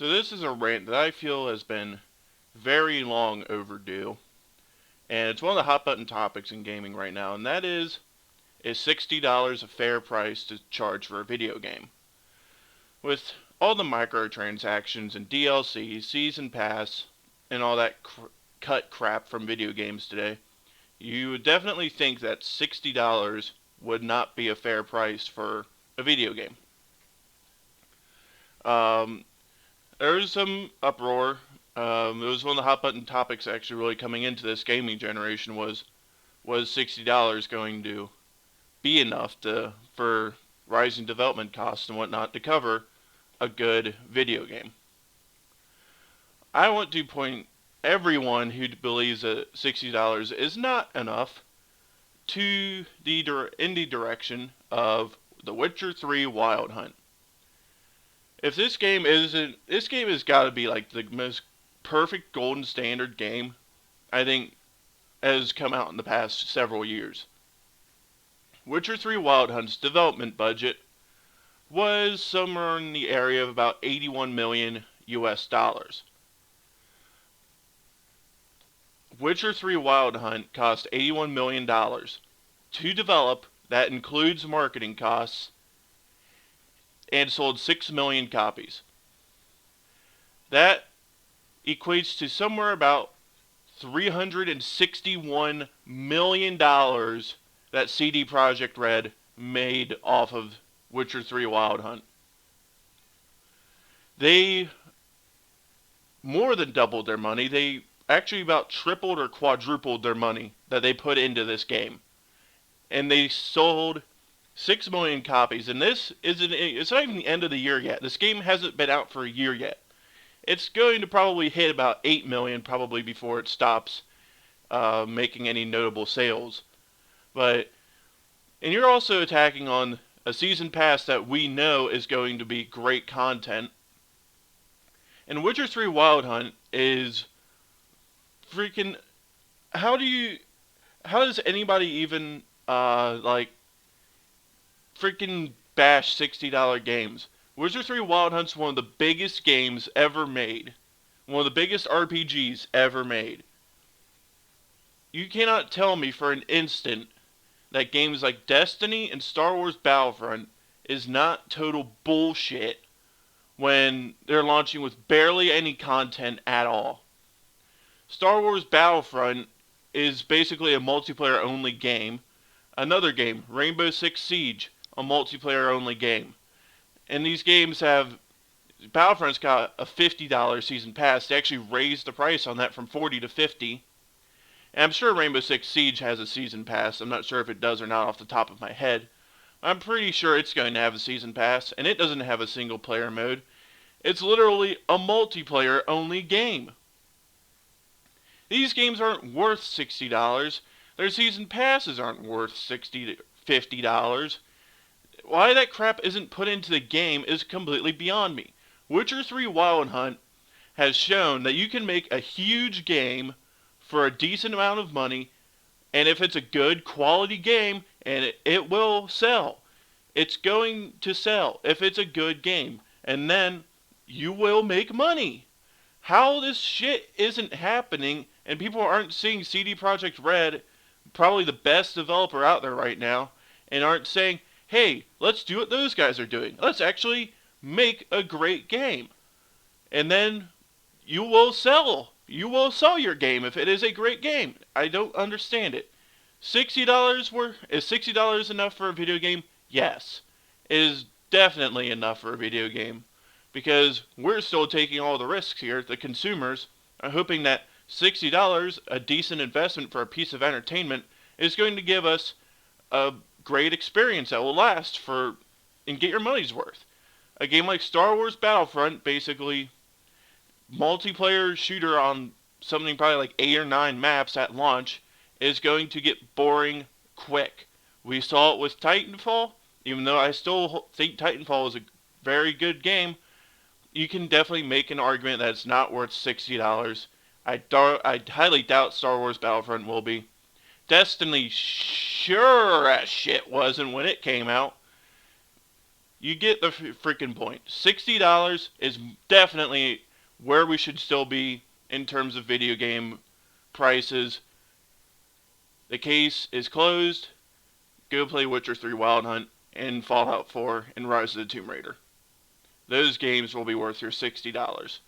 So this is a rant that I feel has been very long overdue, and it's one of the hot button topics in gaming right now, and that is $60 a fair price to charge for a video game? With all the microtransactions and DLC, season pass, and all that cut crap from video games today, you would definitely think that $60 would not be a fair price for a video game. Um, there was some uproar. It was one of the hot button topics actually really coming into this gaming generation was $60 going to be enough for rising development costs and whatnot to cover a good video game. I want to point everyone who believes that $60 is not enough to the indie direction of The Witcher 3 Wild Hunt. If this game has got to be like the most perfect golden standard game I think has come out in the past several years. Witcher 3 Wild Hunt's development budget was somewhere in the area of about 81 million US dollars. Witcher 3 Wild Hunt cost $81 million to develop. That includes marketing costs, and sold 6 million copies. That equates to somewhere about $361 million that CD Projekt Red made off of Witcher 3 Wild Hunt. They more than doubled their money. They actually about tripled or quadrupled their money that they put into this game. And they sold 6 million copies. And it's not even the end of the year yet. This game hasn't been out for a year yet. It's going to probably hit about 8 million probably before it stops making any notable sales. And you're also attacking on a season pass that we know is going to be great content. And Witcher 3 Wild Hunt is freaking... How does anybody even, freaking bash $60 games? Witcher 3 Wild Hunt's one of the biggest games ever made. One of the biggest RPGs ever made. You cannot tell me for an instant that games like Destiny and Star Wars Battlefront is not total bullshit when they're launching with barely any content at all. Star Wars Battlefront is basically a multiplayer only game. Another game, Rainbow Six Siege, a multiplayer only game. And these games have... Battlefront's got a $50 season pass. They actually raised the price on that from $40 to $50. And I'm sure Rainbow Six Siege has a season pass. I'm not sure if it does or not off the top of my head. I'm pretty sure it's going to have a season pass, and it doesn't have a single player mode. It's literally a multiplayer only game. These games aren't worth $60. Their season passes aren't worth $60 to $50. Why that crap isn't put into the game is completely beyond me. Witcher 3 Wild Hunt has shown that you can make a huge game for a decent amount of money, and if it's a good quality game, and it will sell. It's going to sell if it's a good game, and then you will make money. How this shit isn't happening, and people aren't seeing CD Projekt Red, probably the best developer out there right now, and aren't saying, hey, let's do what those guys are doing. Let's actually make a great game. And then you will sell. You will sell your game if it is a great game. I don't understand it. Is $60 enough for a video game? Yes. It is definitely enough for a video game. Because we're still taking all the risks here. The consumers are hoping that $60, a decent investment for a piece of entertainment, is going to give us a great experience that will last and get your money's worth. A game like Star Wars Battlefront, basically multiplayer shooter on something probably like 8 or 9 maps at launch, is going to get boring quick. We saw it with Titanfall. Even though I still think Titanfall is a very good game, you can definitely make an argument that it's not worth $60. I highly doubt Star Wars Battlefront will be. Destiny sure as shit wasn't when it came out. You get the freaking point. $60 is definitely where we should still be in terms of video game prices. The case is closed. Go play Witcher 3 Wild Hunt and Fallout 4 and Rise of the Tomb Raider. Those games will be worth your $60.